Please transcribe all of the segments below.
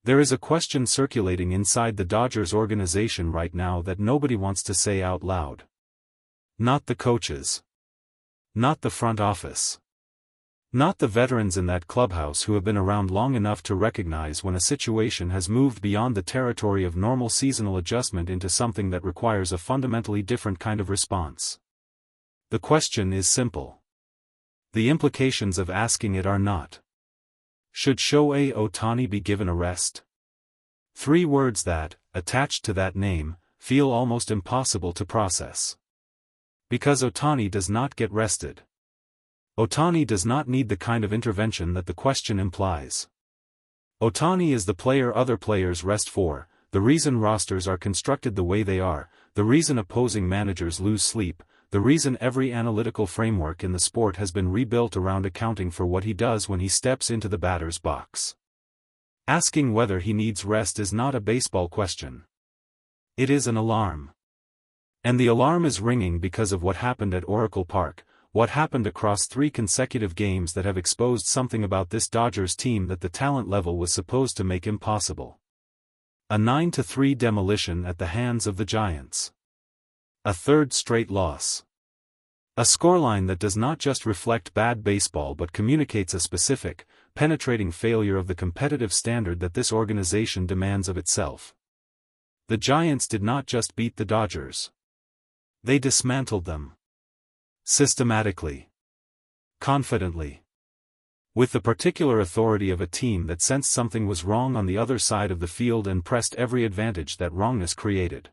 There is a question circulating inside the Dodgers organization right now that nobody wants to say out loud. Not the coaches. Not the front office. Not the veterans in that clubhouse who have been around long enough to recognize when a situation has moved beyond the territory of normal seasonal adjustment into something that requires a fundamentally different kind of response. The question is simple. The implications of asking it are not. Should Shohei Ohtani be given a rest? 3 words that, attached to that name, feel almost impossible to process. Because Ohtani does not get rested. Ohtani does not need the kind of intervention that the question implies. Ohtani is the player other players rest for, the reason rosters are constructed the way they are, the reason opposing managers lose sleep, the reason every analytical framework in the sport has been rebuilt around accounting for what he does when he steps into the batter's box. Asking whether he needs rest is not a baseball question. It is an alarm. And the alarm is ringing because of what happened at Oracle Park, what happened across 3 consecutive games that have exposed something about this Dodgers team that the talent level was supposed to make impossible. A 9-3 demolition at the hands of the Giants. A 3rd straight loss. A scoreline that does not just reflect bad baseball but communicates a specific, penetrating failure of the competitive standard that this organization demands of itself. The Giants did not just beat the Dodgers. They dismantled them. Systematically. Confidently. With the particular authority of a team that sensed something was wrong on the other side of the field and pressed every advantage that wrongness created.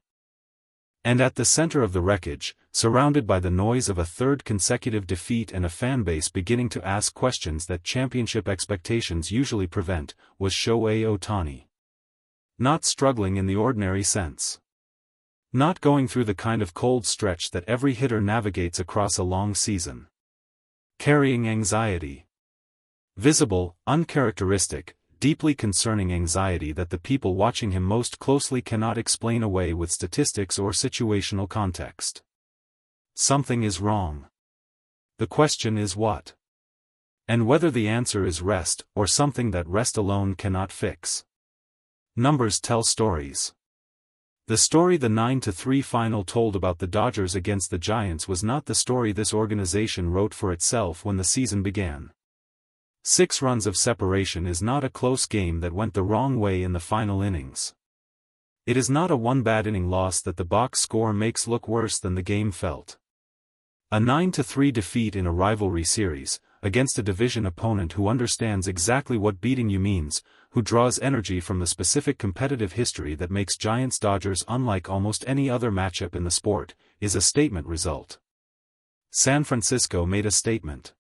And at the center of the wreckage, surrounded by the noise of a 3rd consecutive defeat and a fanbase beginning to ask questions that championship expectations usually prevent, was Shohei Ohtani. Not struggling in the ordinary sense. Not going through the kind of cold stretch that every hitter navigates across a long season. Carrying anxiety. Visible, uncharacteristic, deeply concerning anxiety that the people watching him most closely cannot explain away with statistics or situational context. Something is wrong. The question is what? And whether the answer is rest, or something that rest alone cannot fix. Numbers tell stories. The story the 9-3 final told about the Dodgers against the Giants was not the story this organization wrote for itself when the season began. 6 runs of separation is not a close game that went the wrong way in the final innings. It is not a 1 bad inning loss that the box score makes look worse than the game felt. A 9-3 defeat in a rivalry series, against a division opponent who understands exactly what beating you means, who draws energy from the specific competitive history that makes Giants-Dodgers unlike almost any other matchup in the sport, is a statement result. San Francisco made a statement.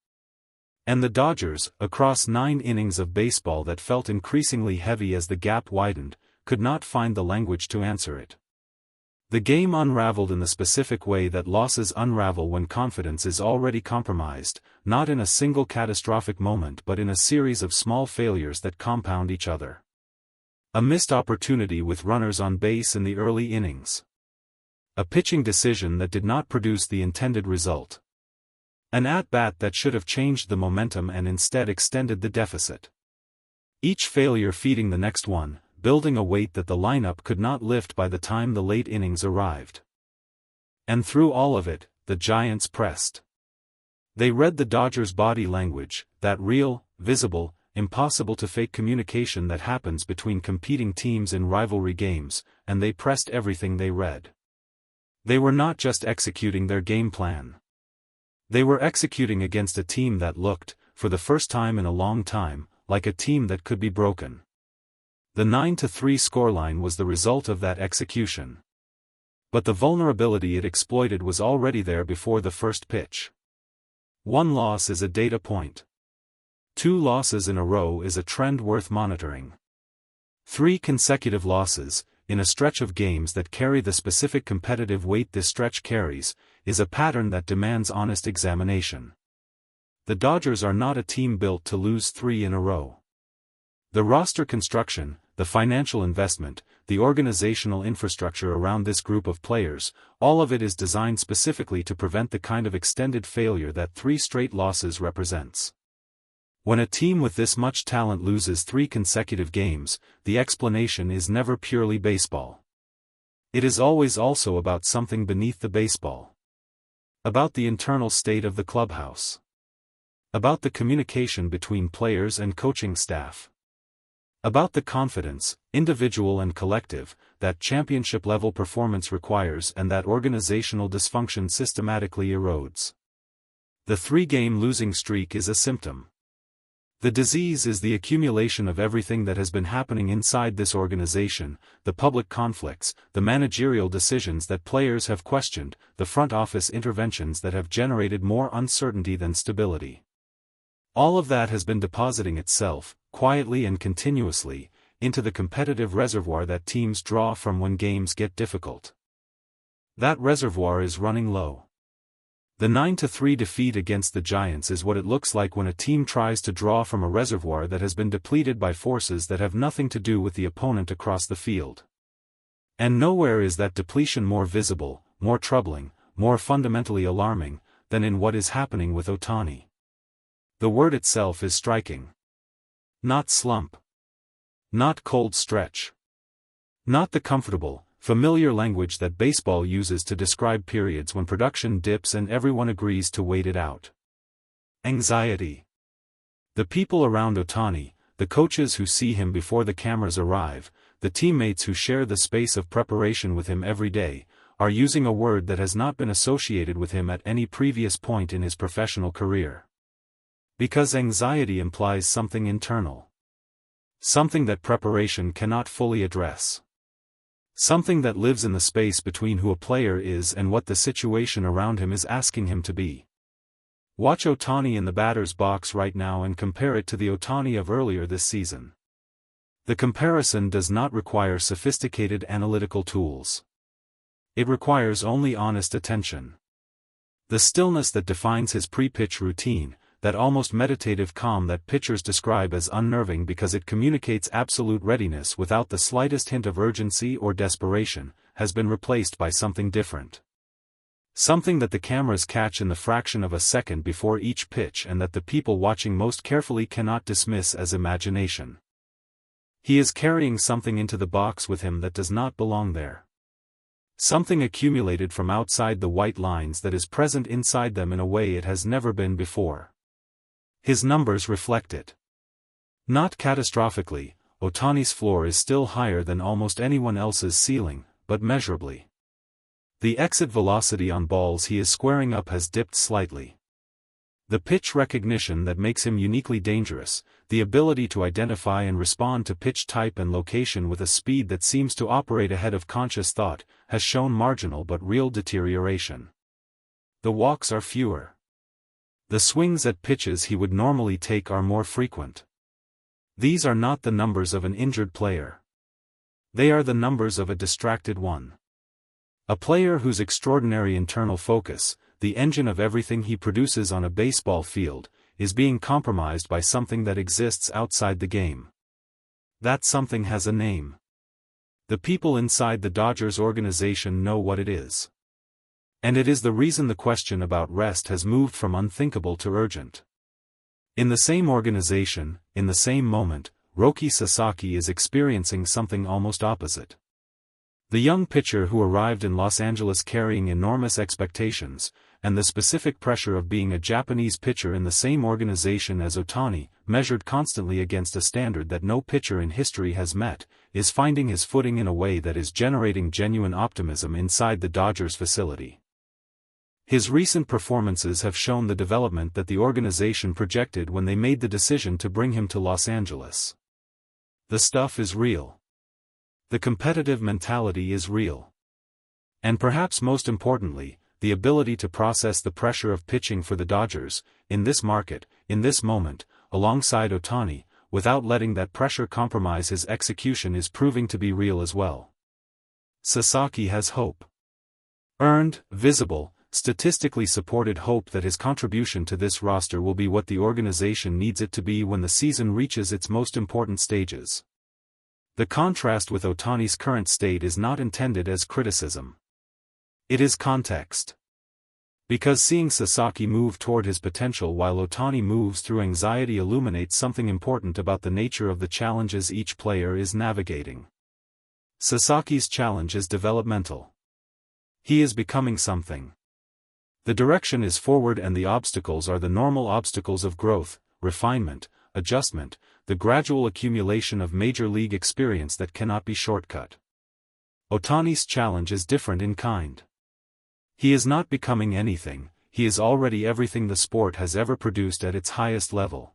And the Dodgers, across 9 innings of baseball that felt increasingly heavy as the gap widened, could not find the language to answer it. The game unraveled in the specific way that losses unravel when confidence is already compromised, not in a single catastrophic moment but in a series of small failures that compound each other. A missed opportunity with runners on base in the early innings. A pitching decision that did not produce the intended result. An at-bat that should have changed the momentum and instead extended the deficit. Each failure feeding the next one, building a weight that the lineup could not lift by the time the late innings arrived. And through all of it, the Giants pressed. They read the Dodgers' body language, that real, visible, impossible-to-fake communication that happens between competing teams in rivalry games, and they pressed everything they read. They were not just executing their game plan. They were executing against a team that looked, for the first time in a long time, like a team that could be broken. The 9-3 scoreline was the result of that execution. But the vulnerability it exploited was already there before the first pitch. 1 loss is a data point. 2 losses in a row is a trend worth monitoring. 3 consecutive losses, in a stretch of games that carry the specific competitive weight this stretch carries, is a pattern that demands honest examination. The Dodgers are not a team built to lose 3 in a row. The roster construction, the financial investment, the organizational infrastructure around this group of players, all of it is designed specifically to prevent the kind of extended failure that 3 straight losses represents. When a team with this much talent loses 3 consecutive games, the explanation is never purely baseball. It is always also about something beneath the baseball. About the internal state of the clubhouse. About the communication between players and coaching staff. About the confidence, individual and collective, that championship-level performance requires and that organizational dysfunction systematically erodes. The 3-game losing streak is a symptom. The disease is the accumulation of everything that has been happening inside this organization, the public conflicts, the managerial decisions that players have questioned, the front office interventions that have generated more uncertainty than stability. All of that has been depositing itself, quietly and continuously, into the competitive reservoir that teams draw from when games get difficult. That reservoir is running low. The 9-3 defeat against the Giants is what it looks like when a team tries to draw from a reservoir that has been depleted by forces that have nothing to do with the opponent across the field. And nowhere is that depletion more visible, more troubling, more fundamentally alarming, than in what is happening with Ohtani. The word itself is striking. Not slump. Not cold stretch. Not the comfortable, familiar language that baseball uses to describe periods when production dips and everyone agrees to wait it out. Anxiety. The people around Ohtani, the coaches who see him before the cameras arrive, the teammates who share the space of preparation with him every day, are using a word that has not been associated with him at any previous point in his professional career. Because anxiety implies something internal. Something that preparation cannot fully address. Something that lives in the space between who a player is and what the situation around him is asking him to be. Watch Ohtani in the batter's box right now and compare it to the Ohtani of earlier this season. The comparison does not require sophisticated analytical tools. It requires only honest attention. The stillness that defines his pre-pitch routine, that almost meditative calm that pitchers describe as unnerving because it communicates absolute readiness without the slightest hint of urgency or desperation, has been replaced by something different. Something that the cameras catch in the fraction of a second before each pitch and that the people watching most carefully cannot dismiss as imagination. He is carrying something into the box with him that does not belong there. Something accumulated from outside the white lines that is present inside them in a way it has never been before. His numbers reflect it. Not catastrophically, Ohtani's floor is still higher than almost anyone else's ceiling, but measurably. The exit velocity on balls he is squaring up has dipped slightly. The pitch recognition that makes him uniquely dangerous, the ability to identify and respond to pitch type and location with a speed that seems to operate ahead of conscious thought, has shown marginal but real deterioration. The walks are fewer. The swings at pitches he would normally take are more frequent. These are not the numbers of an injured player. They are the numbers of a distracted one. A player whose extraordinary internal focus, the engine of everything he produces on a baseball field, is being compromised by something that exists outside the game. That something has a name. The people inside the Dodgers organization know what it is. And it is the reason the question about rest has moved from unthinkable to urgent. In the same organization, in the same moment, Roki Sasaki is experiencing something almost opposite. The young pitcher who arrived in Los Angeles carrying enormous expectations, and the specific pressure of being a Japanese pitcher in the same organization as Ohtani, measured constantly against a standard that no pitcher in history has met, is finding his footing in a way that is generating genuine optimism inside the Dodgers facility. His recent performances have shown the development that the organization projected when they made the decision to bring him to Los Angeles. The stuff is real. The competitive mentality is real. And perhaps most importantly, the ability to process the pressure of pitching for the Dodgers, in this market, in this moment, alongside Ohtani, without letting that pressure compromise his execution is proving to be real as well. Sasaki has hope. Earned, visible, statistically supported hope that his contribution to this roster will be what the organization needs it to be when the season reaches its most important stages. The contrast with Ohtani's current state is not intended as criticism. It is context. Because seeing Sasaki move toward his potential while Ohtani moves through anxiety illuminates something important about the nature of the challenges each player is navigating. Sasaki's challenge is developmental. He is becoming something. The direction is forward and the obstacles are the normal obstacles of growth, refinement, adjustment, the gradual accumulation of major league experience that cannot be shortcut. Ohtani's challenge is different in kind. He is not becoming anything, he is already everything the sport has ever produced at its highest level.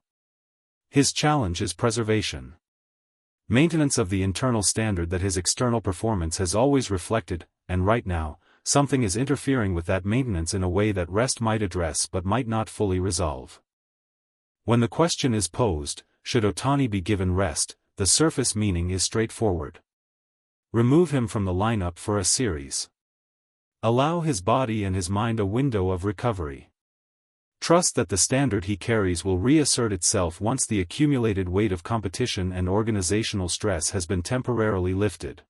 His challenge is preservation. Maintenance of the internal standard that his external performance has always reflected, and right now, something is interfering with that maintenance in a way that rest might address but might not fully resolve. When the question is posed, should Ohtani be given rest, the surface meaning is straightforward. Remove him from the lineup for a series. Allow his body and his mind a window of recovery. Trust that the standard he carries will reassert itself once the accumulated weight of competition and organizational stress has been temporarily lifted.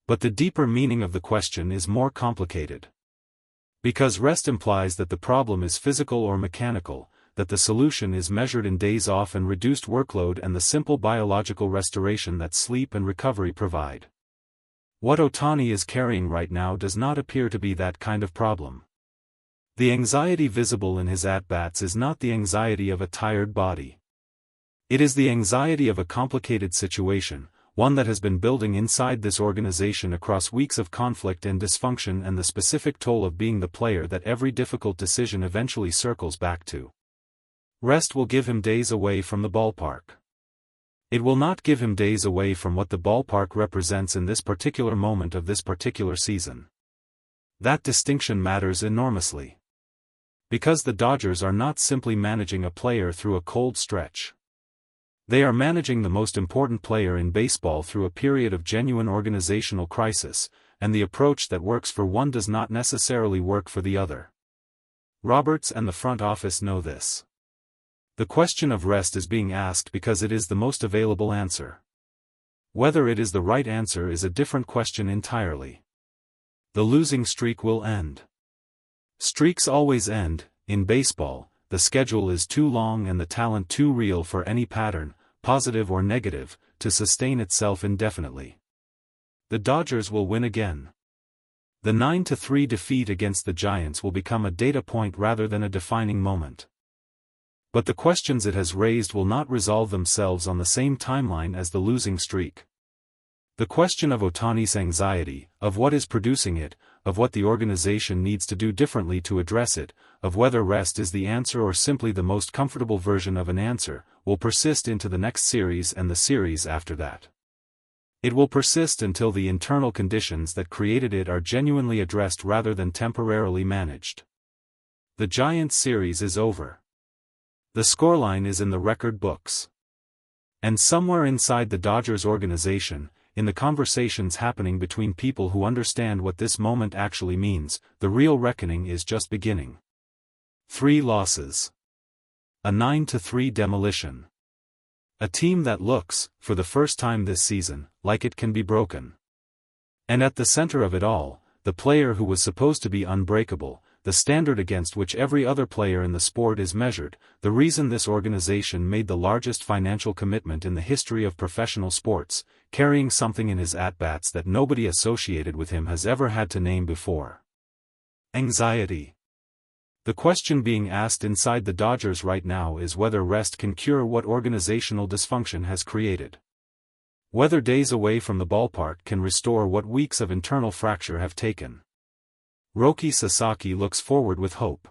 But the deeper meaning of the question is more complicated. Because rest implies that the problem is physical or mechanical, that the solution is measured in days off and reduced workload and the simple biological restoration that sleep and recovery provide. What Ohtani is carrying right now does not appear to be that kind of problem. The anxiety visible in his at-bats is not the anxiety of a tired body. It is the anxiety of a complicated situation, one that has been building inside this organization across weeks of conflict and dysfunction and the specific toll of being the player that every difficult decision eventually circles back to. Rest will give him days away from the ballpark. It will not give him days away from what the ballpark represents in this particular moment of this particular season. That distinction matters enormously. Because the Dodgers are not simply managing a player through a cold stretch. They are managing the most important player in baseball through a period of genuine organizational crisis, and the approach that works for one does not necessarily work for the other. Roberts and the front office know this. The question of rest is being asked because it is the most available answer. Whether it is the right answer is a different question entirely. The losing streak will end. Streaks always end. In baseball, the schedule is too long and the talent too real for any pattern, positive or negative, to sustain itself indefinitely. The Dodgers will win again. The 9-3 defeat against the Giants will become a data point rather than a defining moment. But the questions it has raised will not resolve themselves on the same timeline as the losing streak. The question of Ohtani's anxiety, of what is producing it, of what the organization needs to do differently to address it, of whether rest is the answer or simply the most comfortable version of an answer, will persist into the next series and the series after that. It will persist until the internal conditions that created it are genuinely addressed rather than temporarily managed. The Giants series is over. The scoreline is in the record books. And somewhere inside the Dodgers organization, in the conversations happening between people who understand what this moment actually means, the real reckoning is just beginning. 3 losses. A 9-3 demolition. A team that looks, for the first time this season, like it can be broken. And at the center of it all, the player who was supposed to be unbreakable, the standard against which every other player in the sport is measured, the reason this organization made the largest financial commitment in the history of professional sports, carrying something in his at-bats that nobody associated with him has ever had to name before. Anxiety. The question being asked inside the Dodgers right now is whether rest can cure what organizational dysfunction has created. Whether days away from the ballpark can restore what weeks of internal fracture have taken. Roki Sasaki looks forward with hope.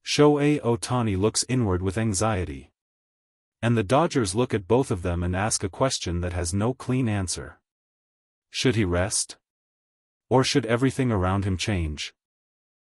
Shohei Ohtani looks inward with anxiety. And the Dodgers look at both of them and ask a question that has no clean answer. Should he rest? Or should everything around him change?